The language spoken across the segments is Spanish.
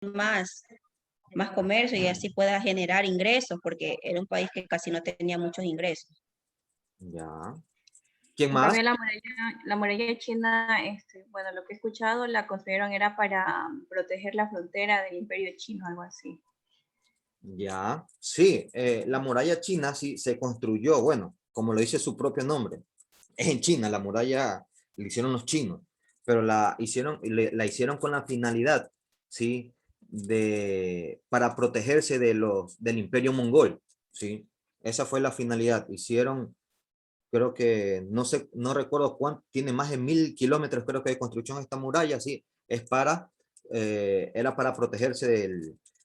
más, más comercio y así pueda generar ingresos, porque era un país que casi no tenía muchos ingresos. Ya. ¿Quién En más? cambio, la muralla china, bueno, lo que he escuchado, la construyeron era para proteger la frontera del Imperio Chino, algo así. Ya, sí, la muralla china sí se construyó, bueno, como lo dice su propio nombre, es en China, la muralla la hicieron los chinos, pero la hicieron con la finalidad, sí, para protegerse del imperio mongol, sí, esa fue la finalidad. Hicieron, creo que, no sé, no recuerdo cuánto, tiene más de 1000 kilómetros, creo que de construcción esta muralla, sí, era para protegerse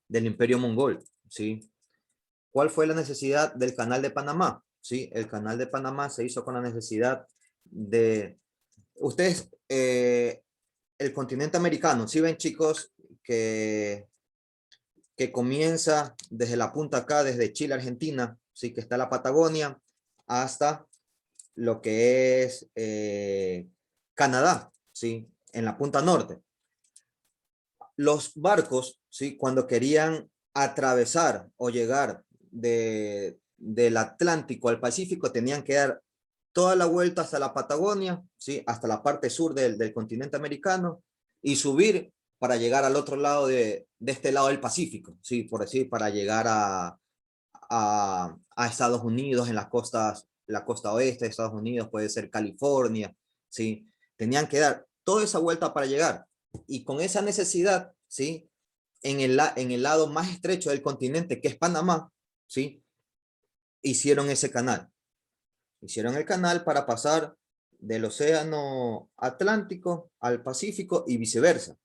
del imperio mongol, sí. ¿Cuál fue la necesidad del canal de Panamá? Sí, el canal de Panamá se hizo con la necesidad de, ustedes, el continente americano, ¿sí ven, chicos, que comienza desde la punta acá, desde Chile, Argentina, sí, que está la Patagonia, hasta lo que es Canadá, sí, en la punta norte? Los barcos, sí, cuando querían atravesar o llegar del Atlántico al Pacífico, tenían que dar toda la vuelta hasta la Patagonia, ¿sí? Hasta la parte sur del continente americano y subir para llegar al otro lado de este lado del Pacífico, ¿sí? Por decir, para llegar a Estados Unidos en las costas, la costa oeste de Estados Unidos, puede ser California, ¿sí? Tenían que dar toda esa vuelta para llegar. Y con esa necesidad, ¿sí? En el lado más estrecho del continente, que es Panamá, ¿sí? Hicieron ese canal. Hicieron el canal para pasar del océano Atlántico al Pacífico y viceversa,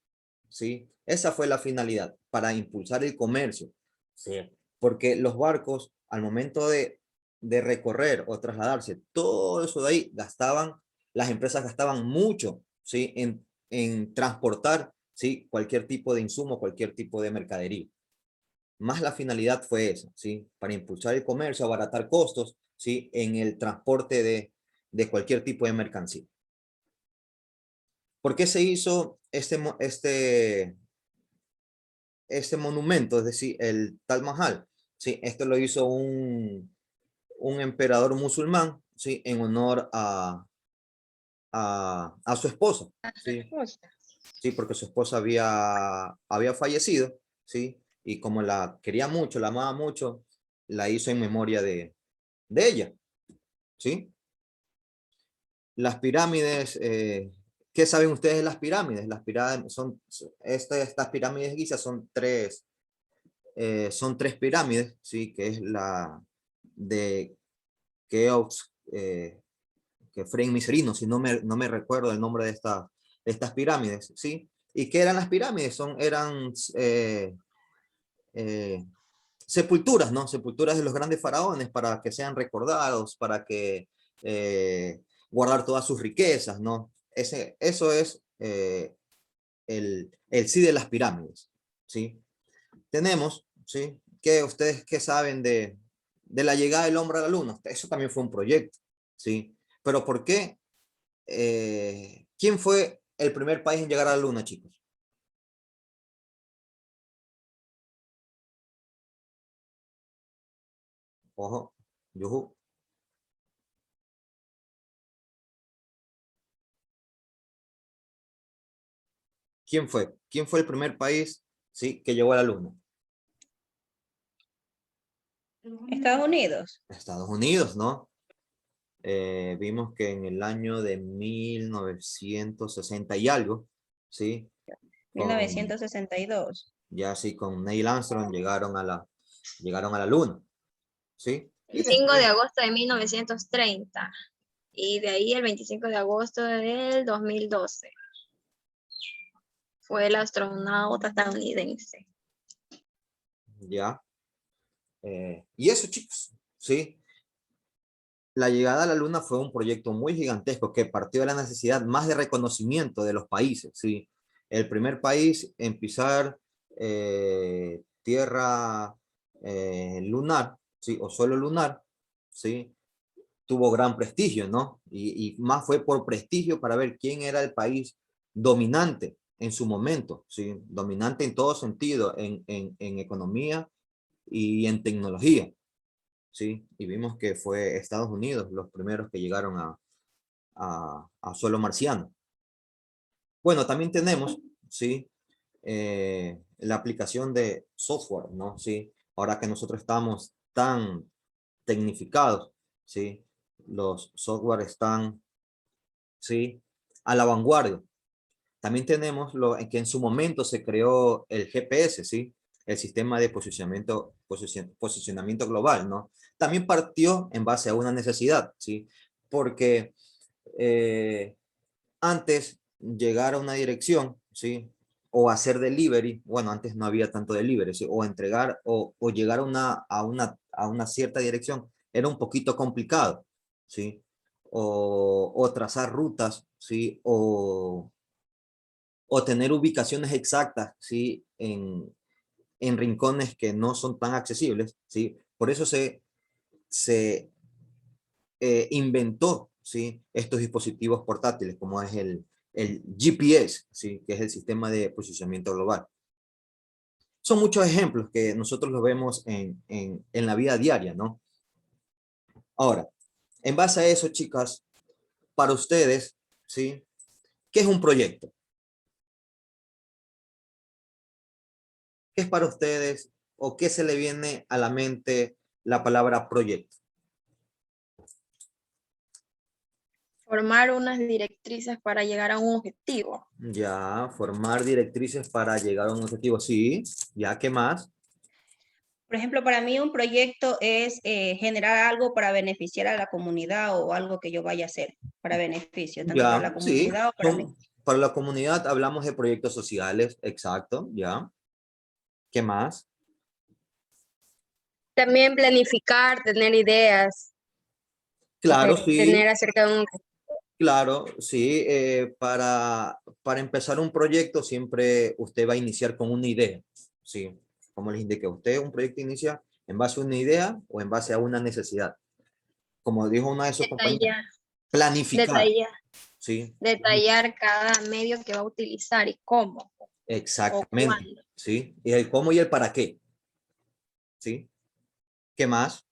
¿sí? Esa fue la finalidad, para impulsar el comercio, ¿sí? Porque los barcos, al momento de recorrer o trasladarse, todo eso de ahí, las empresas gastaban mucho, ¿sí? En transportar, ¿sí? Cualquier tipo de insumo, cualquier tipo de mercadería. Más la finalidad fue esa, ¿sí? Para impulsar el comercio, abaratar costos, ¿sí? En el transporte de cualquier tipo de mercancía. ¿Por qué se hizo este monumento, es decir, el Taj Mahal? Sí, esto lo hizo un emperador musulmán, sí, en honor a su esposa, sí, sí, porque su esposa había fallecido, sí, y como la quería mucho, la amaba mucho, la hizo en memoria de ella, sí. Las pirámides, ¿qué saben ustedes de las pirámides? Las pirámides estas pirámides de Giza son tres pirámides, ¿sí? Que es la de Keops, que Frei Miserino, si no me recuerdo el nombre de estas pirámides, ¿sí? ¿Y qué eran las pirámides? Eran eh, sepulturas, ¿no? Sepulturas de los grandes faraones para que sean recordados, para que guardar todas sus riquezas, ¿no? Eso es el sí de las pirámides, ¿sí? Tenemos, ¿sí? ¿Ustedes qué saben de la llegada del hombre a la luna? Eso también fue un proyecto, ¿sí? Pero ¿por qué? ¿Quién fue el primer país en llegar a la luna, chicos? Ojo, yujú. ¿Quién fue? ¿Quién fue el primer país, sí, que llegó a la luna? Estados Unidos, Estados Unidos, ¿no? Vimos que en el año de 1960 y algo, ¿sí? Con, 1962. ya sí, con Neil Armstrong llegaron a la luna, ¿sí? Y El 5 después, de agosto de 1930 y de ahí el 25 de agosto del 2012 fue el astronauta estadounidense. ya. Y eso, chicos, ¿sí? La llegada a la luna fue un proyecto muy gigantesco que partió de la necesidad más de reconocimiento de los países, ¿sí? El primer país en pisar tierra lunar, ¿sí? O suelo lunar, ¿sí? Tuvo gran prestigio, ¿no? Y más fue por prestigio para ver quién era el país dominante, en su momento, ¿sí? Dominante en todo sentido, en economía y en tecnología, ¿sí? Y vimos que fue Estados Unidos los primeros que llegaron a suelo marciano. Bueno, también tenemos, ¿sí? La aplicación de software, ¿no? Sí, ahora que nosotros estamos tan tecnificados, ¿sí? Los software están, ¿sí? A la vanguardia. También tenemos lo en que en su momento se creó el GPS, ¿sí? El sistema de posicionamiento global, ¿no? También partió en base a una necesidad, ¿sí? Porque antes llegar a una dirección, ¿sí? O hacer delivery, bueno, antes no había tanto delivery, ¿sí? O entregar o llegar a una cierta dirección, era un poquito complicado, ¿sí? O trazar rutas, ¿sí? O tener ubicaciones exactas, ¿sí? En rincones que no son tan accesibles, ¿sí? Por eso se inventó, ¿sí? Estos dispositivos portátiles, como es el GPS, ¿sí? Que es el sistema de posicionamiento global. Son muchos ejemplos que nosotros los vemos en la vida diaria, ¿no? Ahora, en base a eso, chicas, para ustedes, ¿sí? ¿Qué es un proyecto? ¿Qué es para ustedes o qué se le viene a la mente la palabra proyecto? Formar unas directrices para llegar a un objetivo. Ya, formar directrices para llegar a un objetivo, sí. Ya, ¿qué más? Por ejemplo, para mí un proyecto es generar algo para beneficiar a la comunidad o algo que yo vaya a hacer para beneficio, tanto para Ya, la sí. comunidad o para mí. Para la comunidad hablamos de proyectos sociales, exacto, ya. ¿Qué más? También planificar, tener ideas, Claro, sí, tener acerca de un... claro, sí. Para empezar un proyecto siempre usted va a iniciar con una idea, sí. Como les indiqué, usted un proyecto inicia en base a una idea o en base a una necesidad. Como dijo una de sus compañeras, Detallar, planificar, detallar, sí. detallar cada medio que va a utilizar y cómo o Exactamente, cuándo. sí. Y el cómo y el para qué, sí. ¿Qué más?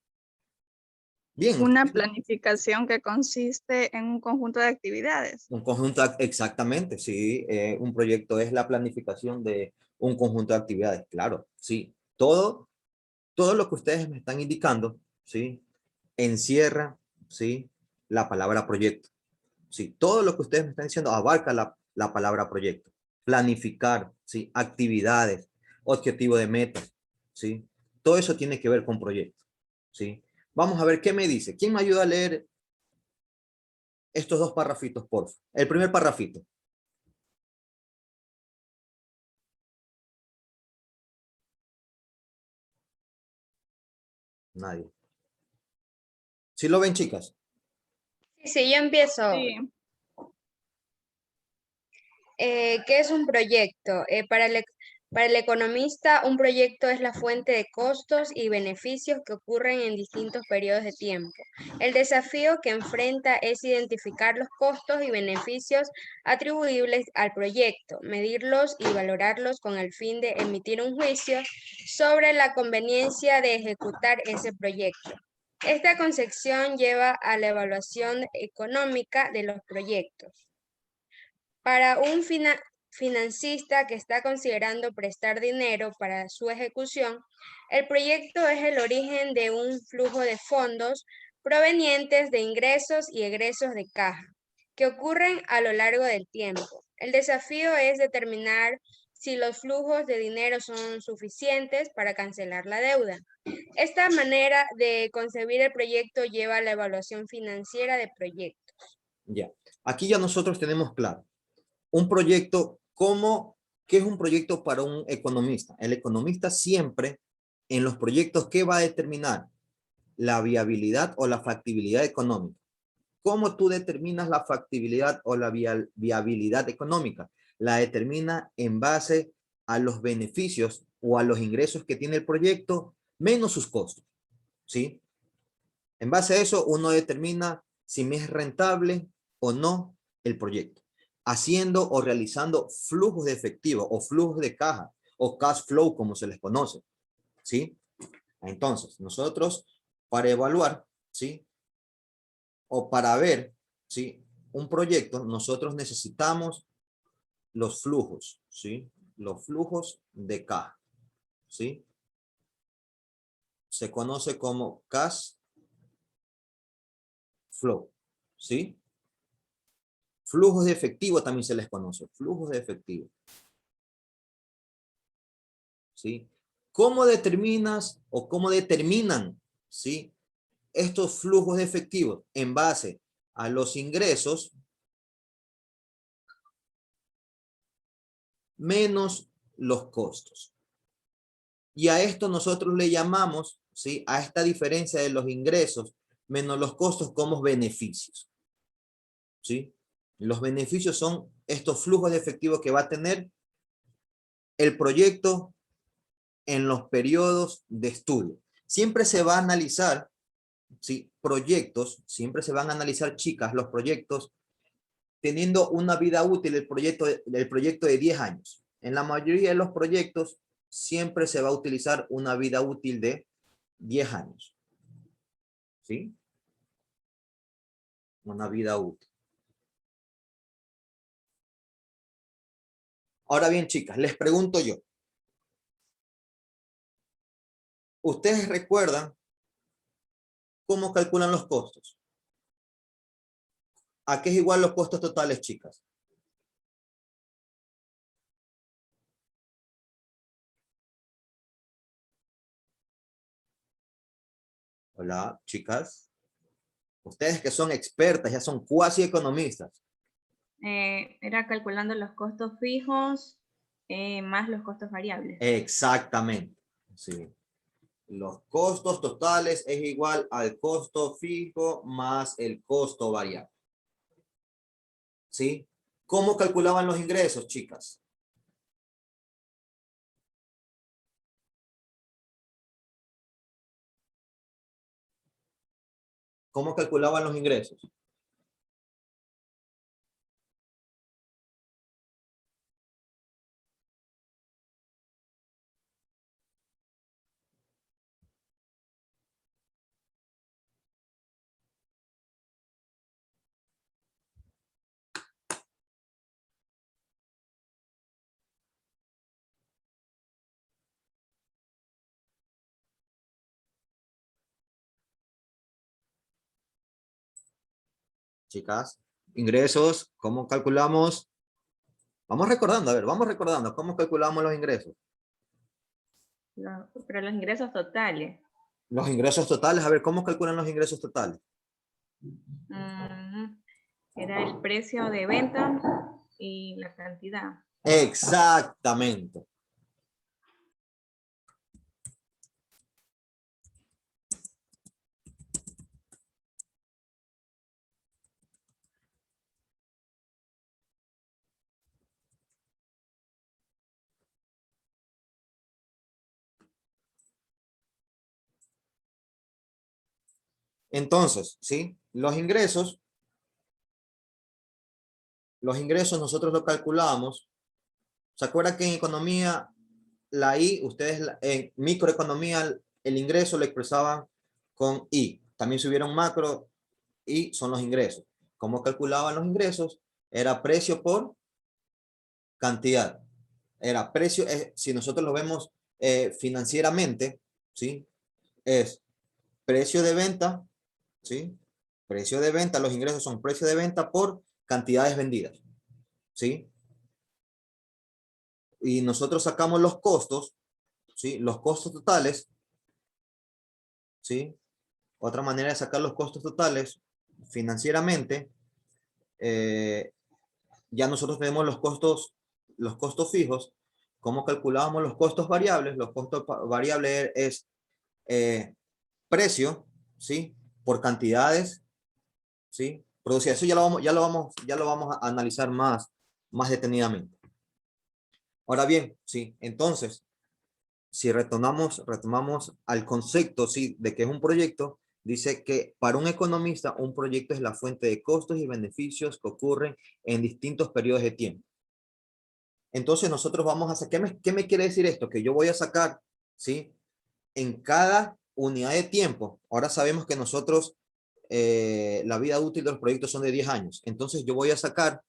Bien, Una planificación que consiste en un conjunto de actividades. un conjunto, exactamente, sí. Un proyecto es la planificación de un conjunto de actividades, claro, sí. Todo lo que ustedes me están indicando, sí, encierra, sí, la palabra proyecto. Sí, todo lo que ustedes me están diciendo abarca la palabra proyecto. Planificar, sí, actividades, objetivo de metas, sí. Todo eso tiene que ver con proyecto, sí. Vamos a ver qué me dice. ¿Quién me ayuda a leer estos dos parrafitos, por favor? El primer parrafito. Nadie. ¿Sí lo ven, chicas? Sí, sí, yo empiezo. Sí, ¿Qué es un proyecto? Para el economista, un proyecto es la fuente de costos y beneficios que ocurren en distintos periodos de tiempo. El desafío que enfrenta es identificar los costos y beneficios atribuibles al proyecto, medirlos y valorarlos con el fin de emitir un juicio sobre la conveniencia de ejecutar ese proyecto. Esta concepción lleva a la evaluación económica de los proyectos. Para un financista que está considerando prestar dinero para su ejecución, el proyecto es el origen de un flujo de fondos provenientes de ingresos y egresos de caja, que ocurren a lo largo del tiempo. El desafío es determinar si los flujos de dinero son suficientes para cancelar la deuda. Esta manera de concebir el proyecto lleva a la evaluación financiera de proyectos. Ya. Aquí ya nosotros tenemos claro. Un proyecto, ¿qué es un proyecto para un economista? El economista siempre en los proyectos, ¿qué va a determinar? La viabilidad o la factibilidad económica. ¿Cómo tú determinas la factibilidad o la viabilidad económica? La determina en base a los beneficios o a los ingresos que tiene el proyecto menos sus costos, ¿sí? En base a eso, uno determina si me es rentable o no el proyecto. haciendo o realizando flujos de efectivo o flujos de caja o cash flow como se les conoce, ¿sí? Entonces, nosotros para evaluar, ¿sí? O para ver, ¿sí? Un proyecto, nosotros necesitamos los flujos, ¿sí? Los flujos de caja, ¿sí? Se conoce como cash flow, ¿sí? Flujos de efectivo también se les conoce, flujos de efectivo, ¿sí? ¿Cómo determinas o cómo determinan, ¿sí? Estos flujos de efectivo? En base a los ingresos menos los costos. Y a esto nosotros le llamamos, ¿sí? A esta diferencia de los ingresos menos los costos como beneficios, ¿sí? Los beneficios son estos flujos de efectivo que va a tener el proyecto en los periodos de estudio. Siempre se va a analizar, ¿sí? Proyectos, siempre se van a analizar, chicas, los proyectos teniendo una vida útil del proyecto de 10 años. En la mayoría de los proyectos siempre se va a utilizar una vida útil de 10 años. ¿Sí? Una vida útil. Ahora bien, chicas, les pregunto yo. ¿Ustedes recuerdan cómo calculan los costos? ¿A qué es igual los costos totales, chicas? Hola, chicas. Ustedes que son expertas, ya son cuasi economistas. Era calculando los costos fijos más los costos variables. Exactamente. Sí. Los costos totales es igual al costo fijo más el costo variable. ¿Sí? ¿Cómo calculaban los ingresos, chicas? ¿Cómo calculaban los ingresos? Chicas, ingresos, ¿cómo calculamos? Vamos recordando, a ver, vamos recordando, ¿cómo calculamos los ingresos? Pero los ingresos totales. Los ingresos totales, a ver, ¿cómo calculan los ingresos totales? Era el precio de venta y la cantidad. Exactamente. Entonces, ¿sí? Los ingresos nosotros lo calculamos. ¿Se acuerdan que en economía, la I, ustedes en microeconomía, el ingreso lo expresaban con I? También subieron macro y son los ingresos. ¿Cómo calculaban los ingresos? Era precio por cantidad. Era precio, si nosotros lo vemos financieramente, ¿sí? Es precio de venta, ¿sí? Precio de venta, los ingresos son precio de venta por cantidades vendidas, ¿sí? Y nosotros sacamos los costos, ¿sí? Los costos totales, ¿sí? Otra manera de sacar los costos totales financieramente, ya nosotros tenemos los costos fijos. ¿Cómo calculábamos los costos variables? Los costos variables es precio, ¿sí? Por cantidades, ¿sí? Producida. Eso ya lo vamos a analizar más detenidamente. Ahora bien, ¿sí? Entonces, si retomamos al concepto, ¿sí? De que es un proyecto, Dice que para un economista un proyecto es la fuente de costos y beneficios que ocurren en distintos periodos de tiempo. Entonces nosotros vamos a sacar, ¿qué me quiere decir esto? Que yo voy a sacar, ¿sí? En cada unidad de tiempo. Ahora sabemos que nosotros, la vida útil de los proyectos son de 10 años. Entonces yo voy a sacar,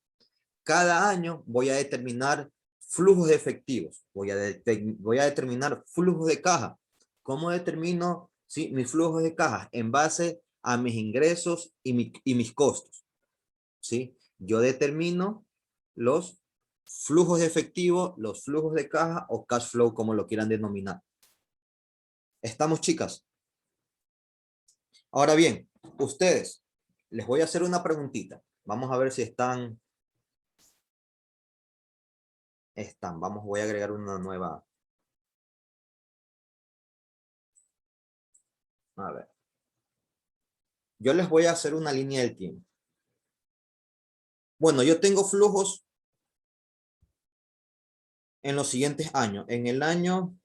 cada año voy a determinar flujos de efectivos. Voy a determinar flujos de caja. ¿Cómo determino, sí, mis flujos de caja? En base a mis ingresos y mis costos. ¿Sí? Yo determino los flujos de efectivo, los flujos de caja o cash flow, como lo quieran denominar. ¿Estamos, chicas? Ahora bien, ustedes, les voy a hacer una preguntita. Vamos a ver si están. Voy a agregar una nueva. A ver. Yo les voy a hacer una línea del tiempo. Bueno, yo tengo flujos en los siguientes años. En el año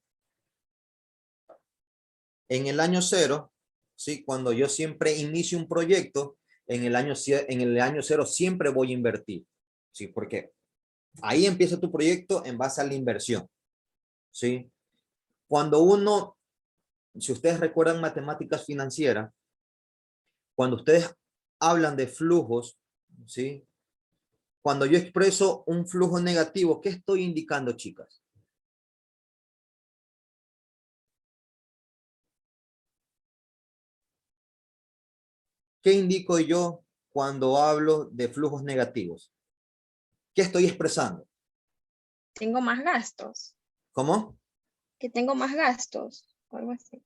0, ¿sí? Cuando yo siempre inicio un proyecto, en el año 0 siempre voy a invertir, ¿sí? Porque ahí empieza tu proyecto en base a la inversión, ¿sí? Cuando uno, si ustedes recuerdan matemáticas financieras, cuando ustedes hablan de flujos, ¿sí? Cuando yo expreso un flujo negativo, ¿qué estoy indicando, chicas? ¿Qué indico yo cuando hablo de flujos negativos? ¿Qué estoy expresando? Tengo más gastos. ¿Cómo? Que tengo más gastos. O algo así.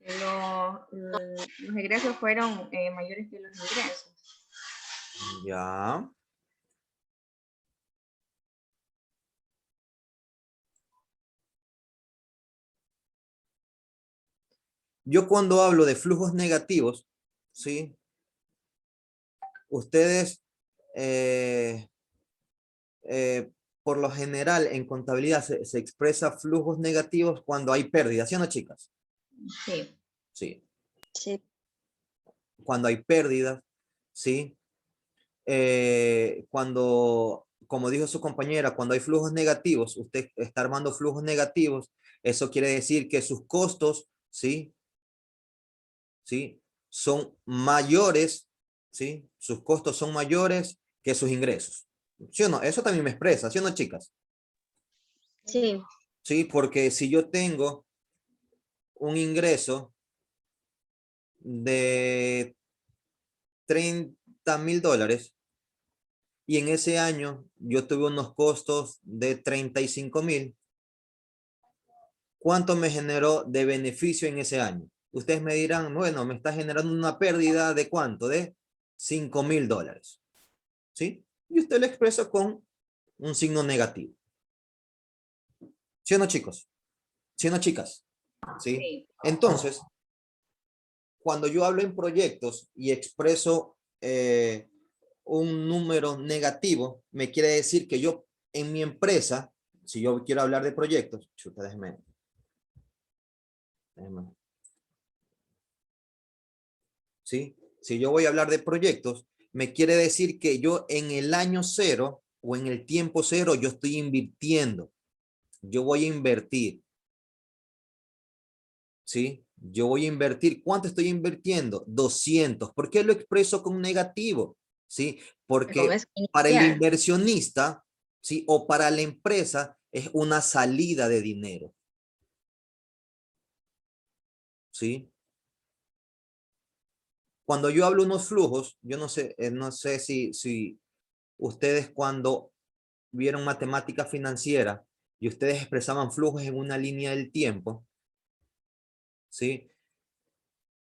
Los egresos fueron mayores que los ingresos. Ya. Yo cuando hablo de flujos negativos, ¿sí? Ustedes, por lo general, en contabilidad se expresa flujos negativos cuando hay pérdidas, ¿sí o no, chicas? Sí. Sí. Sí. Cuando hay pérdidas, ¿sí? Cuando, como dijo su compañera, cuando hay flujos negativos, usted está armando flujos negativos, eso quiere decir que sus costos, ¿sí? ¿Sí? Son mayores, ¿sí? Sus costos son mayores que sus ingresos. ¿Sí o no? Eso también me expresa, ¿sí o no, chicas? Sí. Sí, porque si yo tengo un ingreso de $30,000 y en ese año yo tuve unos costos de 35,000, ¿cuánto me generó de beneficio en ese año? Ustedes me dirán, bueno, me está generando una pérdida de ¿cuánto? De $5,000. ¿Sí? Y usted lo expresa con un signo negativo. ¿Sí o no, chicos? ¿Sí o no, chicas? ¿Sí? Sí. Entonces, cuando yo hablo en proyectos y expreso un número negativo, me quiere decir que yo en mi empresa, si yo quiero hablar de proyectos, chuta, déjeme. ¿Sí? Si yo voy a hablar de proyectos, me quiere decir que yo en el año 0 o en el tiempo 0, yo estoy invirtiendo. Yo voy a invertir. ¿Sí? Yo voy a invertir. ¿Cuánto estoy invirtiendo? 200. ¿Por qué lo expreso con negativo? ¿Sí? Porque para el inversionista, ¿sí? O para la empresa es una salida de dinero. ¿Sí? Cuando yo hablo unos flujos, yo no sé si ustedes cuando vieron matemática financiera y ustedes expresaban flujos en una línea del tiempo, ¿sí?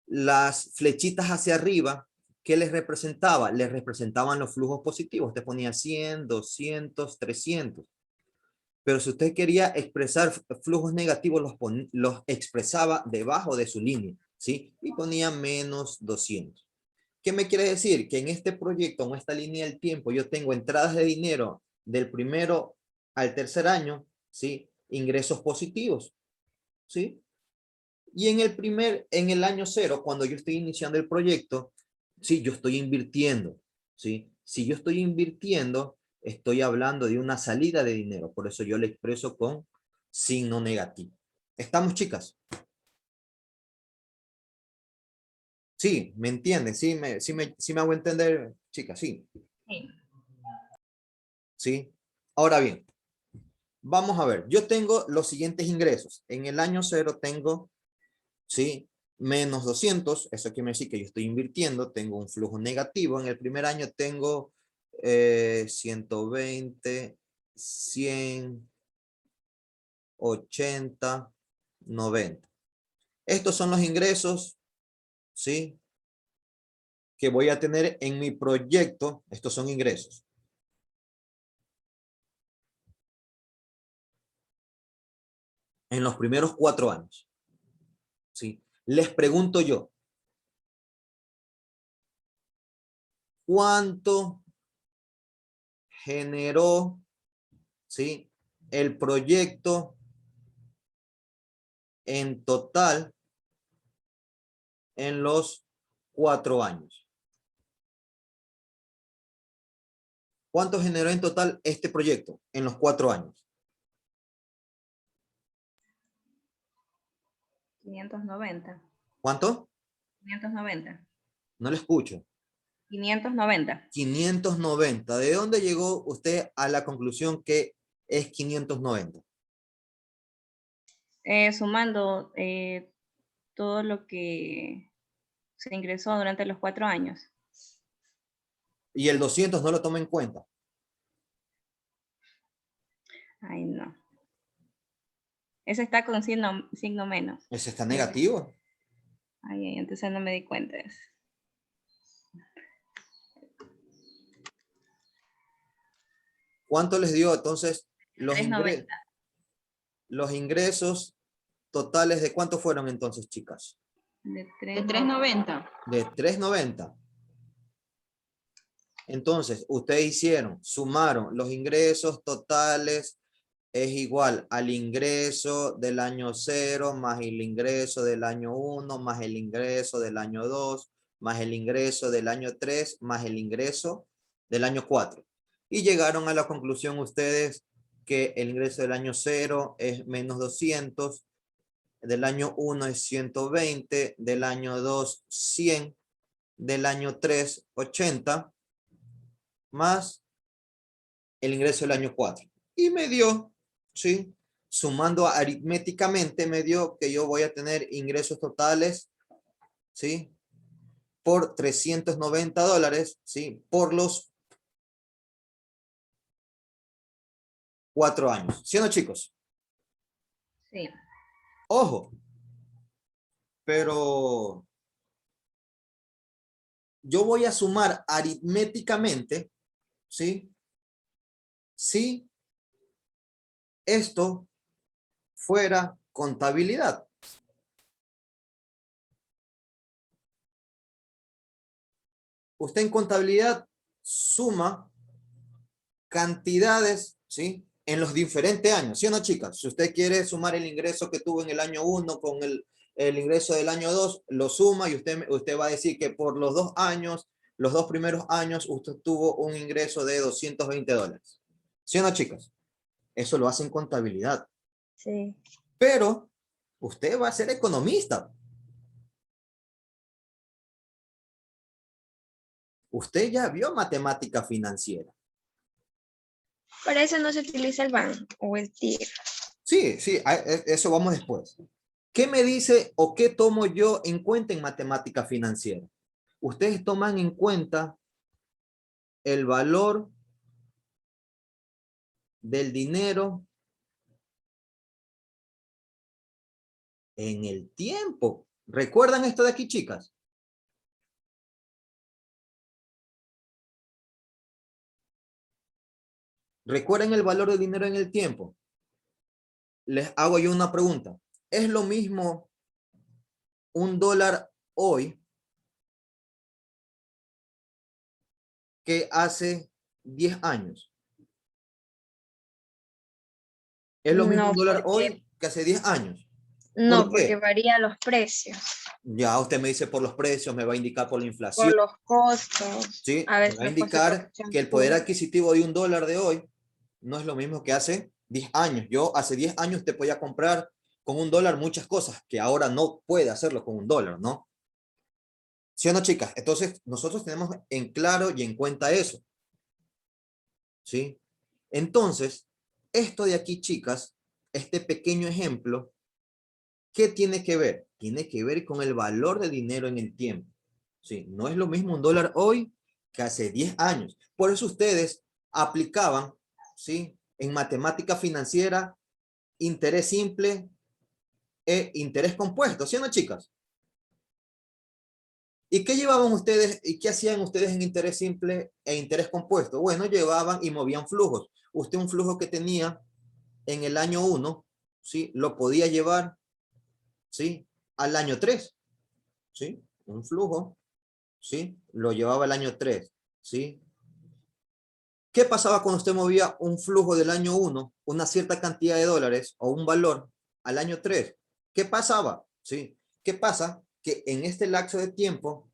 Las flechitas hacia arriba, ¿qué les representaba? Les representaban los flujos positivos. Te ponía 100, 200, 300. Pero si usted quería expresar flujos negativos, los expresaba debajo de su línea, ¿sí? Y ponía menos 200. ¿Qué me quiere decir? Que en este proyecto, en esta línea del tiempo, yo tengo entradas de dinero del primero al tercer año, ¿sí? Ingresos positivos, ¿sí? Y en el año 0, cuando yo estoy iniciando el proyecto, sí, yo estoy invirtiendo, ¿sí? Si yo estoy invirtiendo, estoy hablando de una salida de dinero. Por eso yo le expreso con signo negativo. ¿Estamos, chicas? Sí, ¿me entienden? Sí me hago entender, chicas, sí. Sí. Sí. Ahora bien, vamos a ver. Yo tengo los siguientes ingresos. En el año 0 tengo, ¿sí? Menos 200. Eso quiere decir que yo estoy invirtiendo. Tengo un flujo negativo. En el primer año tengo 120, 100, 80, 90. Estos son los ingresos, ¿sí? Que voy a tener en mi proyecto. Estos son ingresos. En los primeros 4 años. ¿Sí? Les pregunto yo, ¿cuánto generó, ¿sí?, el proyecto en total en los 4 años? ¿Cuánto generó en total este proyecto en los 4 años? 590. ¿Cuánto? 590. No le escucho. 590. 590. ¿De dónde llegó usted a la conclusión que es 590? Sumando todo lo que se ingresó durante los 4 años. Y el 200 no lo toma en cuenta. Ay, no. Ese está con signo menos. Ese está negativo. Ay, entonces no me di cuenta de eso. ¿Cuánto les dio entonces los 390. los ingresos totales? ¿De cuánto fueron entonces, chicas? De De 390. De 390. Entonces, ustedes hicieron, sumaron los ingresos totales, es igual al ingreso del año 0 más el ingreso del año 1 más el ingreso del año 2 más el ingreso del año 3 más el ingreso del año 4. Y llegaron a la conclusión ustedes que el ingreso del año 0 es menos 200, del año 1 es 120, del año 2 100, del año 3 80, más el ingreso del año 4. Y me dio, ¿sí?, sumando aritméticamente, me dio que yo voy a tener ingresos totales, ¿sí?, por $390, ¿sí?, por los 4 años. ¿Sí o no, chicos? Sí. Ojo, pero yo voy a sumar aritméticamente, ¿sí?, si esto fuera contabilidad. Usted en contabilidad suma cantidades, ¿sí?, en los diferentes años, ¿sí o no, chicas? Si usted quiere sumar el ingreso que tuvo en el año 1 con el ingreso del año 2, lo suma y usted va a decir que por los 2 años, los 2 primeros años, usted tuvo un ingreso de $220. ¿Sí o no, chicas? Eso lo hace en contabilidad. Sí. Pero usted va a ser economista. Usted ya vio matemática financiera. Para eso no se utiliza el BAN o el TIR. Sí, eso vamos después. ¿Qué me dice o qué tomo yo en cuenta en matemática financiera? Ustedes toman en cuenta el valor del dinero en el tiempo. ¿Recuerdan esto de aquí, chicas? ¿Recuerdan el valor del dinero en el tiempo? Les hago yo una pregunta. ¿Es lo mismo $1 hoy que hace 10 años? ¿Es lo mismo No, $1 porque hoy que hace 10 años? No, ¿Por porque qué? varía los precios, Ya usted me dice por los precios, me va a indicar por la inflación, por los costos. ¿sí? A Me veces va a los costos de indicar producción que el poder suben. adquisitivo de $1 de hoy no es lo mismo que hace 10 años. Yo hace 10 años usted podía comprar con $1 muchas cosas que ahora no puede hacerlo con $1, ¿no? ¿Sí o no, chicas? Entonces, nosotros tenemos en claro y en cuenta eso, ¿sí? Entonces, esto de aquí, chicas, este pequeño ejemplo, ¿qué tiene que ver? Tiene que ver con el valor de dinero en el tiempo, ¿sí? No es lo mismo $1 hoy que hace 10 años. Por eso ustedes aplicaban, ¿sí? En matemática financiera, interés simple e interés compuesto, ¿sí o no, chicas? ¿Y qué llevaban ustedes y qué hacían ustedes en interés simple e interés compuesto? Bueno, llevaban y movían flujos. Usted un flujo que tenía en el año 1, ¿sí? Lo podía llevar, ¿sí? Al año 3, ¿sí? Un flujo, ¿sí? Lo llevaba al año 3, ¿sí? ¿Qué pasaba cuando usted movía un flujo del año 1, una cierta cantidad de dólares o un valor al año 3? ¿Qué pasaba? ¿Sí? ¿Qué pasa? Que en este lapso de tiempo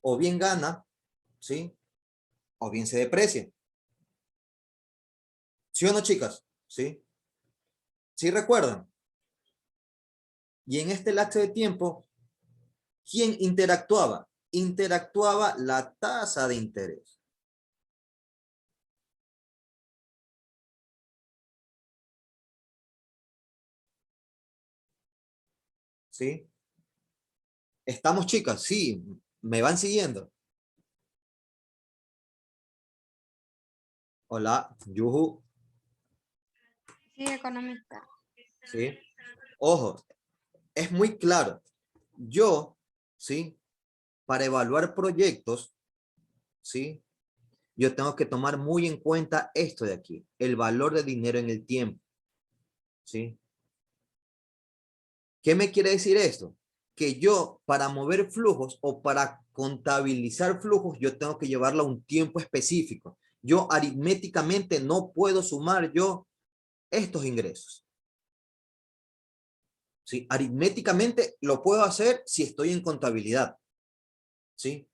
o bien gana, ¿sí? O bien se deprecia. ¿Sí o no, chicas? ¿Sí? ¿Sí recuerdan? Y en este lapso de tiempo, ¿quién interactuaba? Interactuaba la tasa de interés. ¿Sí? ¿Estamos, chicas? Sí. ¿Me van siguiendo? Hola, Yuhu. Sí, economista. ¿Sí? Ojo, es muy claro. Yo, ¿sí? Para evaluar proyectos, ¿sí? Yo tengo que tomar muy en cuenta esto de aquí, el valor de dinero en el tiempo, ¿sí? ¿Qué me quiere decir esto? Que yo para mover flujos o para contabilizar flujos, yo tengo que llevarlo a un tiempo específico. Yo aritméticamente no puedo sumar yo estos ingresos. ¿Sí? Aritméticamente lo puedo hacer si estoy en contabilidad, ¿sí?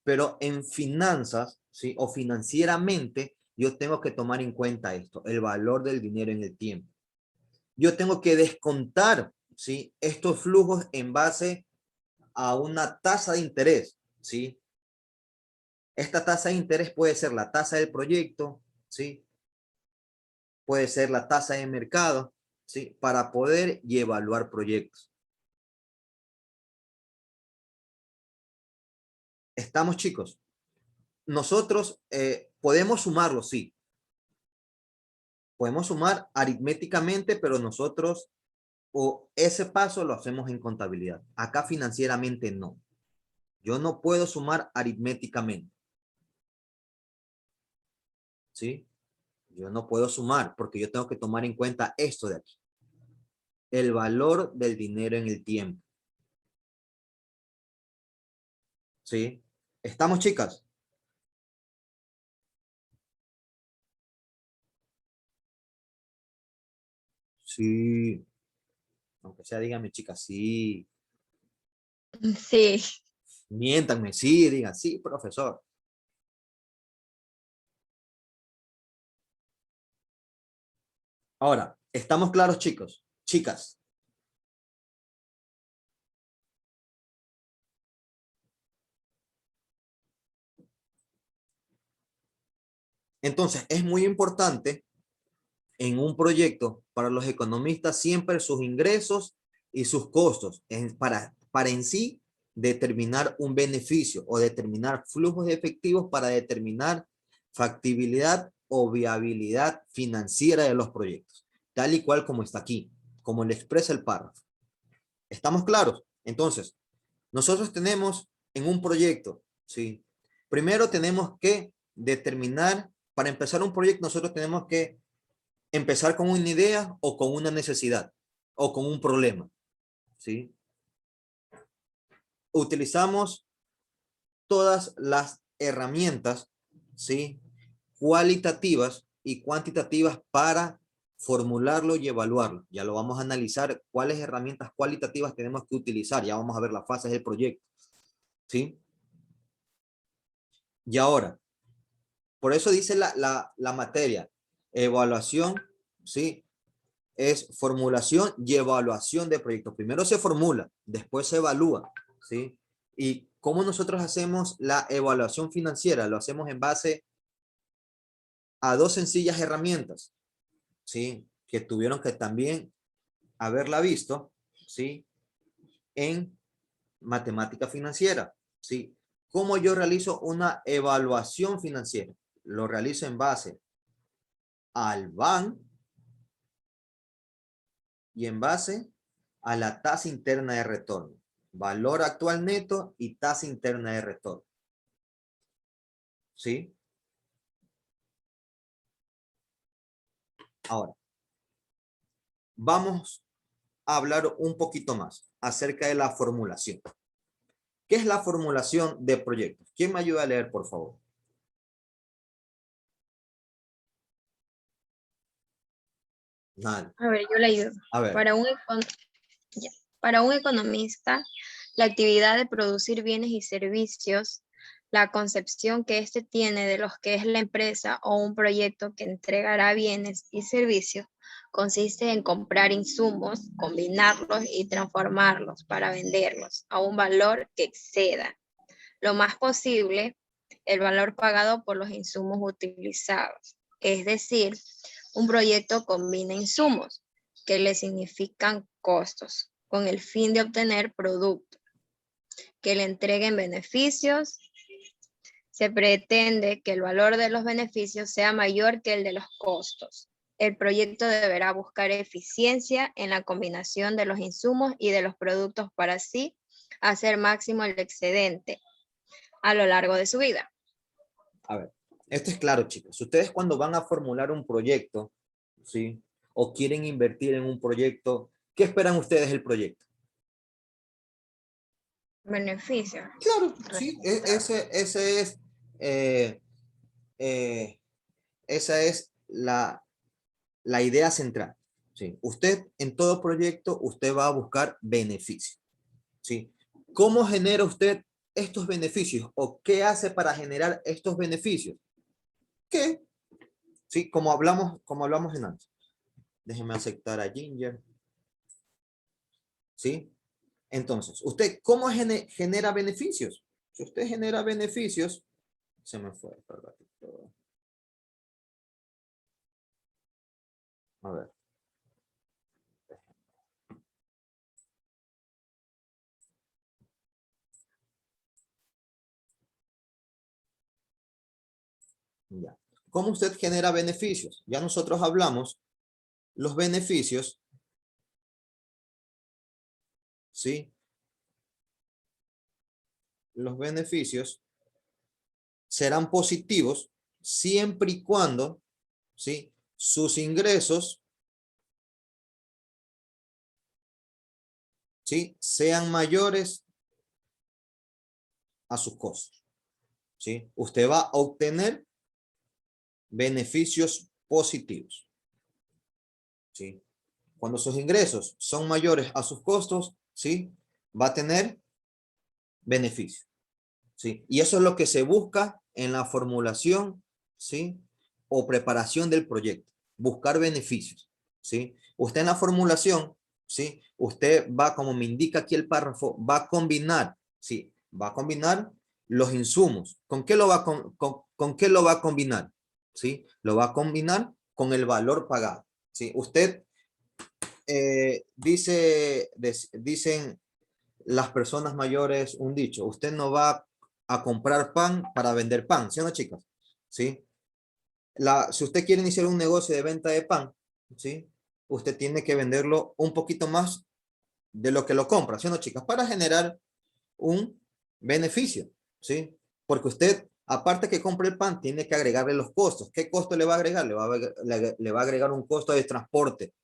Pero en finanzas, ¿sí? O financieramente, yo tengo que tomar en cuenta esto, el valor del dinero en el tiempo. Yo tengo que descontar, ¿sí? Estos flujos en base a una tasa de interés, ¿sí? Esta tasa de interés puede ser la tasa del proyecto, ¿sí? Puede ser la tasa de mercado, ¿sí? Para poder y evaluar proyectos. ¿Estamos, chicos? Nosotros podemos sumarlo, sí. Podemos sumar aritméticamente, pero nosotros o ese paso lo hacemos en contabilidad. Acá financieramente no. Yo no puedo sumar aritméticamente, ¿sí? Yo no puedo sumar porque yo tengo que tomar en cuenta esto de aquí. El valor del dinero en el tiempo. ¿Sí? ¿Estamos, chicas? Sí. Aunque sea, díganme, chicas, sí. Sí. Miéntanme, sí, digan, sí, profesor. Ahora, ¿estamos claros, chicos? Chicas. Entonces, es muy importante en un proyecto para los economistas siempre sus ingresos y sus costos para en sí determinar un beneficio o determinar flujos efectivos para determinar factibilidad o viabilidad financiera de los proyectos, tal y cual como está aquí, como le expresa el párrafo. ¿Estamos claros? Entonces, nosotros tenemos en un proyecto, ¿sí? Primero tenemos que determinar, para empezar un proyecto, nosotros tenemos que empezar con una idea o con una necesidad o con un problema, ¿sí? Utilizamos todas las herramientas, ¿sí? Cualitativas y cuantitativas para formularlo y evaluarlo. Ya lo vamos a analizar cuáles herramientas cualitativas tenemos que utilizar. Ya vamos a ver las fases del proyecto. ¿Sí? Y ahora, por eso dice la materia, evaluación, ¿sí? Es formulación y evaluación de proyectos. Primero se formula, después se evalúa, ¿sí? ¿Y cómo nosotros hacemos la evaluación financiera? Lo hacemos en base a dos sencillas herramientas, ¿sí? Que tuvieron que también haberla visto, ¿sí? En matemática financiera, ¿sí? ¿Cómo yo realizo una evaluación financiera? Lo realizo en base al BAN y en base a la tasa interna de retorno. Valor actual neto y tasa interna de retorno. ¿Sí? Ahora, vamos a hablar un poquito más acerca de la formulación. ¿Qué es la formulación de proyectos? ¿Quién me ayuda a leer, por favor? Nadie. A ver, yo le ayudo. A ver. Para un economista, la actividad de producir bienes y servicios, la concepción que éste tiene de lo que es la empresa o un proyecto que entregará bienes y servicios, consiste en comprar insumos, combinarlos y transformarlos para venderlos a un valor que exceda lo más posible el valor pagado por los insumos utilizados. Es decir, un proyecto combina insumos que le significan costos con el fin de obtener productos que le entreguen beneficios. Se pretende que el valor de los beneficios sea mayor que el de los costos. El proyecto deberá buscar eficiencia en la combinación de los insumos y de los productos para así hacer máximo el excedente a lo largo de su vida. A ver, esto es claro, chicos. Ustedes cuando van a formular un proyecto, ¿sí? O quieren invertir en un proyecto, ¿qué esperan ustedes del proyecto? Beneficio. Claro, sí, esa es la idea central. ¿Sí? Usted, en todo proyecto, usted va a buscar beneficios. ¿Sí? ¿Cómo genera usted estos beneficios? ¿O qué hace para generar estos beneficios? ¿Qué? Sí, como hablamos en antes. Déjenme aceptar a Ginger. ¿Sí? Entonces, ¿usted cómo genera beneficios? Si usted genera beneficios, se me fue. A ver. Ya. ¿Cómo usted genera beneficios? Ya nosotros hablamos los beneficios, ¿sí? Los beneficios serán positivos siempre y cuando, ¿sí? Sus ingresos, ¿sí? Sean mayores a sus costos, ¿sí? Usted va a obtener beneficios positivos, ¿sí? Cuando sus ingresos son mayores a sus costos, ¿sí? Va a tener beneficios, ¿sí? Y eso es lo que se busca en la formulación, ¿sí? O preparación del proyecto, buscar beneficios, ¿sí? Usted en la formulación, ¿sí? Usted va, como me indica aquí el párrafo, va a combinar, ¿sí? Va a combinar los insumos. ¿Con qué lo va con qué lo va a combinar? ¿Sí? Lo va a combinar con el valor pagado, ¿sí? Usted dicen las personas mayores un dicho: usted no va a comprar pan para vender pan, ¿sí o no, chicas? ¿Sí? Si usted quiere iniciar un negocio de venta de pan, ¿sí? Usted tiene que venderlo un poquito más de lo que lo compra, ¿sí o no, chicas? Para generar un beneficio, ¿sí? Porque usted, aparte que compre el pan, tiene que agregarle los costos. ¿Qué costo le va a agregar? Le va a agregar un costo de transporte,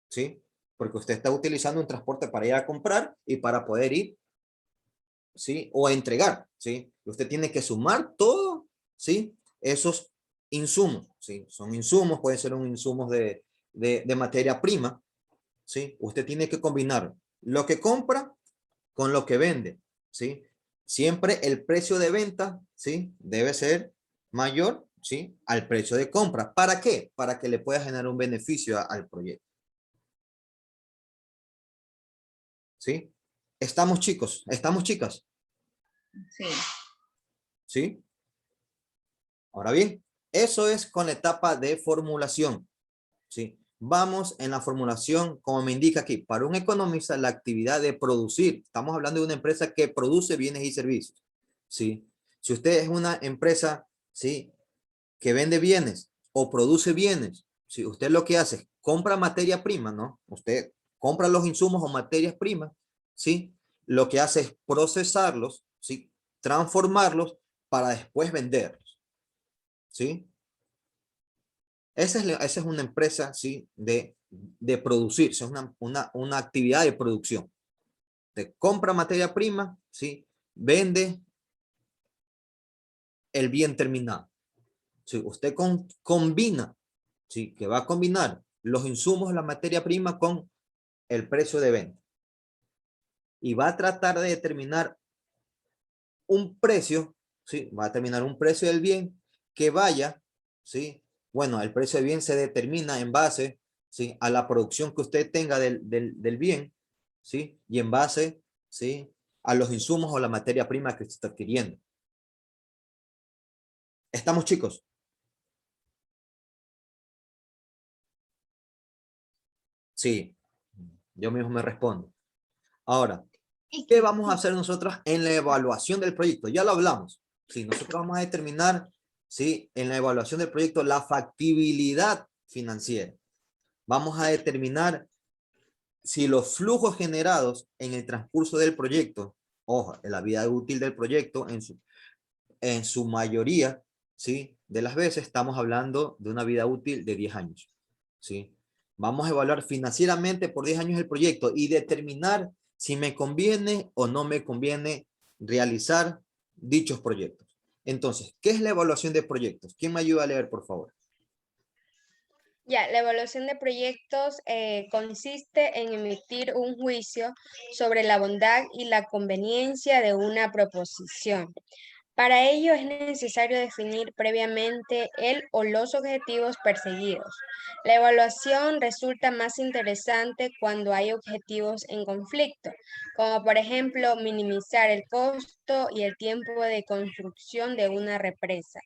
¿sí? Porque usted está utilizando un transporte para ir a comprar y para poder ir, ¿sí? O a entregar, ¿sí? Usted tiene que sumar todo, ¿sí? Esos insumos, ¿sí? Son insumos, pueden ser un insumos de materia prima, ¿sí? Usted tiene que combinar lo que compra con lo que vende, ¿sí? Siempre el precio de venta, ¿sí? Debe ser mayor, ¿sí? Al precio de compra. ¿Para qué? Para que le pueda generar un beneficio al proyecto. ¿Sí? Estamos chicos, estamos chicas, Sí. ¿sí? Ahora bien, eso es con la etapa de formulación, ¿sí? Vamos en la formulación, como me indica aquí, para un economista la actividad de producir. Estamos hablando de una empresa que produce bienes y servicios, ¿sí? Si usted es una empresa, ¿sí? Que vende bienes o produce bienes, si usted lo que hace es compra materia prima, ¿no? Usted compra los insumos o materias primas, ¿sí? Lo que hace es procesarlos, ¿sí? Transformarlos para después venderlos, ¿sí? Esa es una empresa, ¿sí? De producir, es una actividad de producción. Te compra materia prima, ¿sí? Vende el bien terminado. Si usted combina, ¿sí? Que va a combinar los insumos, la materia prima con el precio de venta. Y va a tratar de determinar un precio, ¿sí? Va a determinar un precio del bien que vaya, ¿sí? Bueno, el precio del bien se determina en base, ¿sí? A la producción que usted tenga del bien, ¿sí? Y en base, ¿sí? A los insumos o la materia prima que se está adquiriendo. ¿Estamos, chicos? Sí, yo mismo me respondo. Ahora, ¿qué vamos a hacer nosotros en la evaluación del proyecto? Ya lo hablamos. Sí, nosotros vamos a determinar, ¿sí? En la evaluación del proyecto la factibilidad financiera. Vamos a determinar si los flujos generados en el transcurso del proyecto, ojo, en la vida útil del proyecto, en su mayoría, ¿sí? De las veces estamos hablando de una vida útil de 10 años, ¿sí? Vamos a evaluar financieramente por 10 años el proyecto y determinar si me conviene o no me conviene realizar dichos proyectos. Entonces, ¿qué es la evaluación de proyectos? ¿Quién me ayuda a leer, por favor? Ya, la evaluación de proyectos consiste en emitir un juicio sobre la bondad y la conveniencia de una proposición. Para ello es necesario definir previamente el o los objetivos perseguidos. La evaluación resulta más interesante cuando hay objetivos en conflicto, como por ejemplo minimizar el costo y el tiempo de construcción de una represa,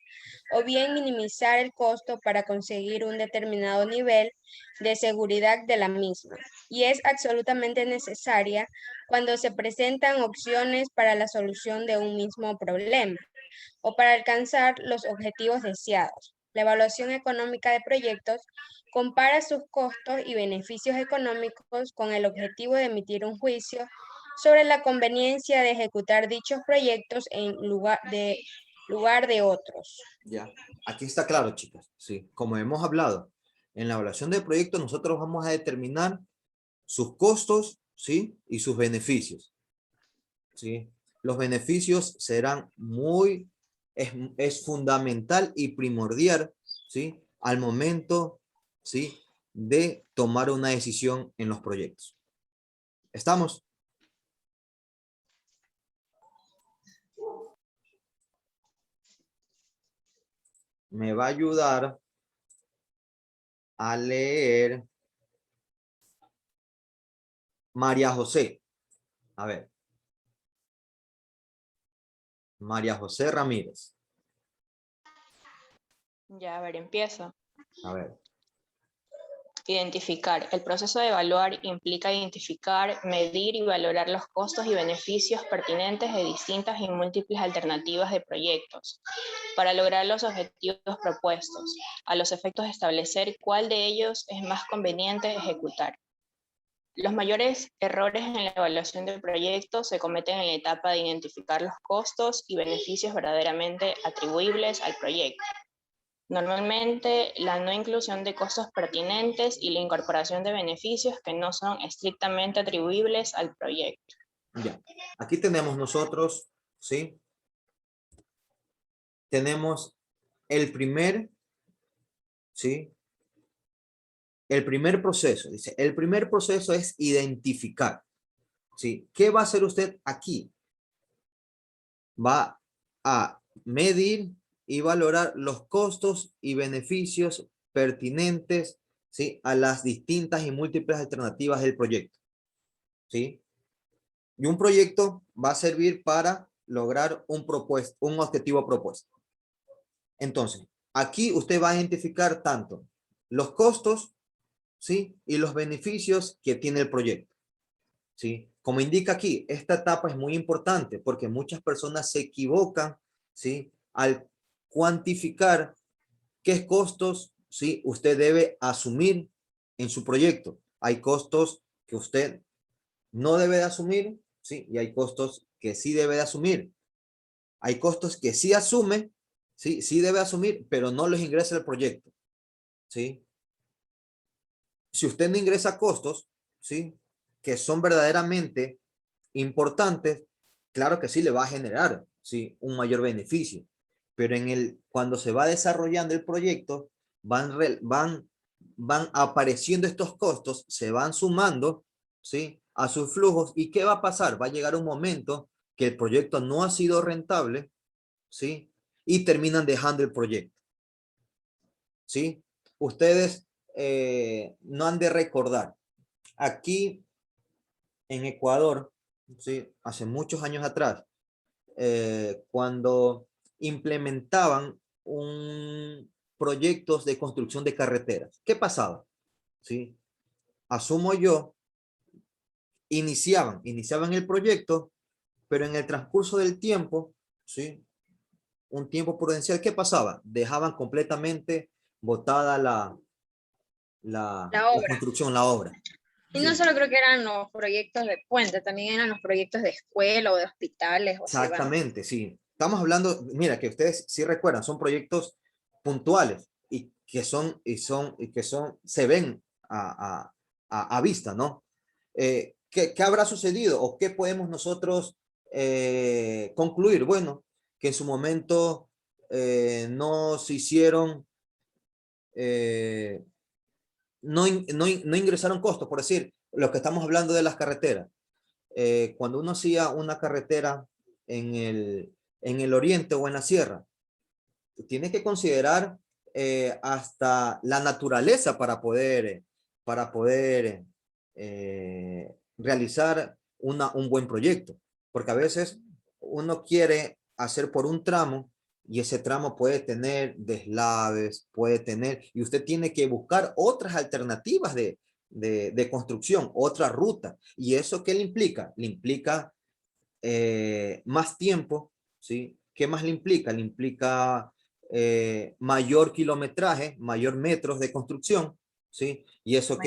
o bien minimizar el costo para conseguir un determinado nivel de seguridad de la misma. Y es absolutamente necesaria cuando se presentan opciones para la solución de un mismo problema o para alcanzar los objetivos deseados. La evaluación económica de proyectos compara sus costos y beneficios económicos con el objetivo de emitir un juicio sobre la conveniencia de ejecutar dichos proyectos en lugar de otros. Ya, aquí está claro, chicas. Sí, como hemos hablado, en la evaluación del proyecto nosotros vamos a determinar sus costos, ¿sí? Y sus beneficios, ¿sí? Los beneficios serán es fundamental y primordial, ¿sí? Al momento, ¿sí? De tomar una decisión en los proyectos. ¿Estamos? Me va a ayudar a leer María José. A ver. María José Ramírez. Ya, a ver, empiezo. A ver. Identificar. El proceso de evaluar implica identificar, medir y valorar los costos y beneficios pertinentes de distintas y múltiples alternativas de proyectos para lograr los objetivos propuestos, a los efectos de establecer cuál de ellos es más conveniente ejecutar. Los mayores errores en la evaluación del proyecto se cometen en la etapa de identificar los costos y beneficios verdaderamente atribuibles al proyecto. Normalmente, la no inclusión de costos pertinentes y la incorporación de beneficios que no son estrictamente atribuibles al proyecto. Ya, aquí tenemos nosotros, ¿sí? Tenemos el primer, ¿sí? el primer proceso, dice, el primer proceso es identificar, ¿sí? ¿Qué va a hacer usted aquí? Va a medir y valorar los costos y beneficios pertinentes, ¿sí? A las distintas y múltiples alternativas del proyecto, ¿sí? Y un proyecto va a servir para lograr un objetivo propuesto. Entonces, aquí usted va a identificar tanto los costos, ¿sí? Y los beneficios que tiene el proyecto, ¿sí? Como indica aquí, esta etapa es muy importante porque muchas personas se equivocan, ¿sí? Al cuantificar qué costos, ¿sí? Usted debe asumir en su proyecto. Hay costos que usted no debe de asumir, ¿sí? Y hay costos que sí debe de asumir. Hay costos que sí asume, ¿sí? Sí debe asumir, pero no los ingresa al proyecto, ¿sí? Si usted no ingresa costos, ¿sí? Que son verdaderamente importantes, claro que sí le va a generar, ¿sí? Un mayor beneficio. Pero cuando se va desarrollando el proyecto, van apareciendo estos costos, se van sumando, ¿sí? A sus flujos. ¿Y qué va a pasar? Va a llegar un momento que el proyecto no ha sido rentable, ¿sí? Y terminan dejando el proyecto, ¿sí? Ustedes no han de recordar. Aquí en Ecuador, ¿sí? Hace muchos años atrás, cuando implementaban proyectos de construcción de carreteras, ¿qué pasaba? ¿Sí? Asumo yo, iniciaban el proyecto, pero en el transcurso del tiempo, ¿sí? Un tiempo prudencial, ¿qué pasaba? Dejaban completamente botada La la obra. construcción, la obra. Y no Sí, solo creo que eran los proyectos de puente, también eran los proyectos de escuela o de hospitales, o se van. exactamente, sí. Estamos hablando, mira, que ustedes sí recuerdan, son proyectos puntuales y se ven a vista, ¿no? ¿Qué habrá sucedido o qué podemos nosotros concluir? Bueno, que en su momento no se hicieron, eh, no ingresaron costos, por decir, lo que estamos hablando de las carreteras. Cuando uno hacía una carretera en el oriente o en la sierra, tiene que considerar hasta la naturaleza para poder realizar un buen proyecto. Porque a veces uno quiere hacer por un tramo y ese tramo puede tener deslaves, y usted tiene que buscar otras alternativas de construcción, otra ruta. ¿Y eso qué le implica? Le implica más tiempo, ¿sí? ¿Qué más le implica? Le implica mayor kilometraje, mayor metros de construcción, ¿sí? Y eso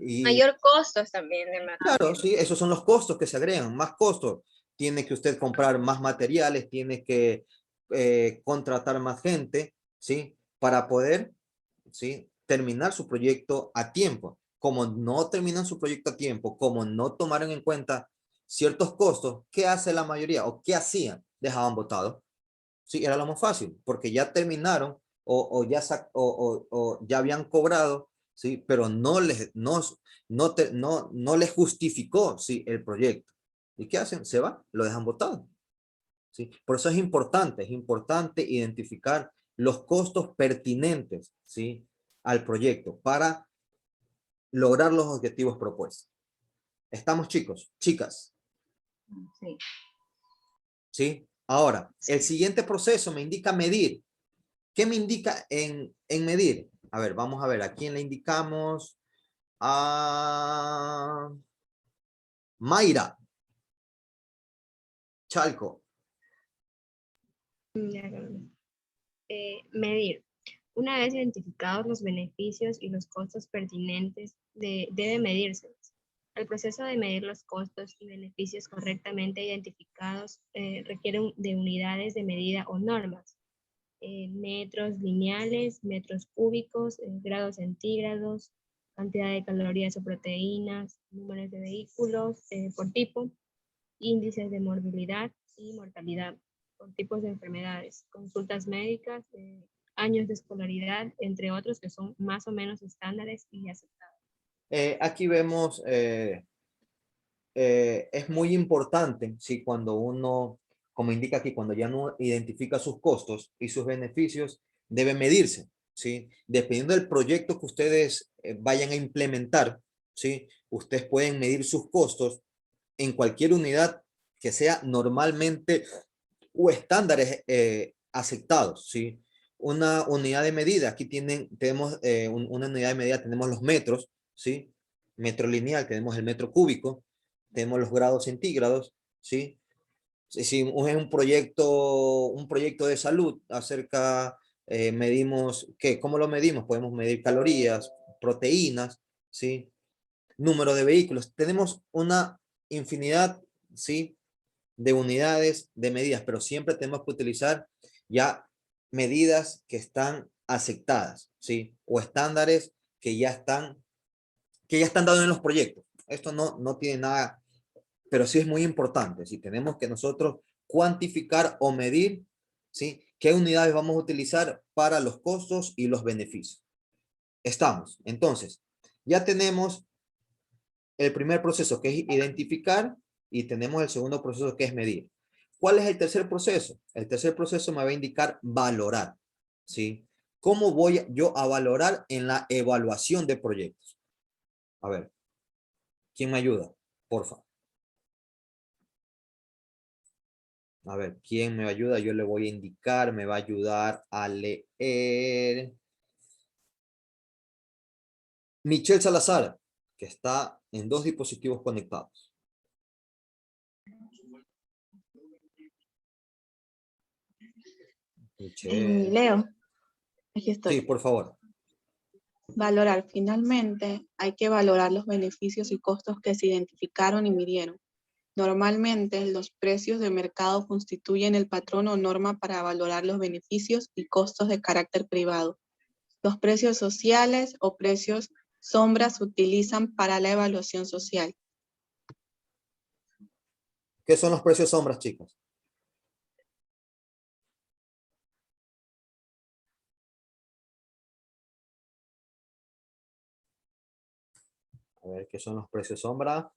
y Mayor costos también de claro, material. sí, esos son los costos que se agregan, más costos. Tiene que usted comprar más materiales, tiene que contratar más gente, ¿sí? Para poder, ¿sí? Terminar su proyecto a tiempo. Como no terminan su proyecto a tiempo, como no tomaron en cuenta ciertos costos, ¿qué hace la mayoría o qué hacían? Dejaban botado. Sí, era lo más fácil, porque ya terminaron o ya habían cobrado, sí, pero no les justificó, sí, el proyecto. ¿Y qué hacen? Se va, lo dejan botado. ¿Sí? Por eso es importante identificar los costos pertinentes, ¿sí? Al proyecto para lograr los objetivos propuestos. ¿Estamos, chicos? Chicas, Sí. ¿sí? Ahora, el siguiente proceso me indica medir. ¿Qué me indica en medir? A ver, vamos a ver, ¿a quién le indicamos? A Mayra Chalco. Medir. Una vez identificados los beneficios y los costos pertinentes, debe medirse. El proceso de medir los costos y beneficios correctamente identificados requiere de unidades de medida o normas. Metros lineales, metros cúbicos, grados centígrados, cantidad de calorías o proteínas, números de vehículos por tipo, índices de morbilidad y mortalidad por tipos de enfermedades, consultas médicas, años de escolaridad, entre otros que son más o menos estándares y aceptados. Aquí vemos, es muy importante, ¿sí? Cuando uno, como indica aquí, cuando ya no identifica sus costos y sus beneficios, debe medirse, ¿sí? Dependiendo del proyecto que ustedes vayan a implementar, ¿sí? Ustedes pueden medir sus costos en cualquier unidad que sea normalmente o estándares aceptados, ¿sí? Una unidad de medida, aquí tenemos una unidad de medida, tenemos los metros, ¿sí? Metro lineal, tenemos el metro cúbico, tenemos los grados centígrados, ¿sí? Si es un proyecto de salud acerca, medimos, ¿qué? ¿Cómo lo medimos? Podemos medir calorías, proteínas, ¿sí? Número de vehículos. Tenemos una infinidad, ¿sí? De unidades, de medidas, pero siempre tenemos que utilizar ya medidas que están aceptadas, ¿sí? O estándares que ya están dados en los proyectos. Esto no tiene nada, pero sí es muy importante, si tenemos que nosotros cuantificar o medir, ¿sí? ¿Qué unidades vamos a utilizar para los costos y los beneficios? Estamos, entonces, ya tenemos el primer proceso que es identificar y tenemos el segundo proceso que es medir. ¿Cuál es el tercer proceso? El tercer proceso me va a indicar valorar, ¿sí? ¿Cómo voy yo a valorar en la evaluación de proyectos? A ver, ¿quién me ayuda? Porfa. A ver, ¿quién me ayuda? Yo le voy a indicar, me va a ayudar a leer. Michelle Salazar, que está en 2 dispositivos conectados. Michelle. Leo, aquí Sí, estoy. por favor. Valorar. Finalmente, hay que valorar los beneficios y costos que se identificaron y midieron. Normalmente, los precios de mercado constituyen el patrón o norma para valorar los beneficios y costos de carácter privado. Los precios sociales o precios sombra se utilizan para la evaluación social. ¿Qué son los precios sombras, chicos? A ver, ¿qué son los precios sombra?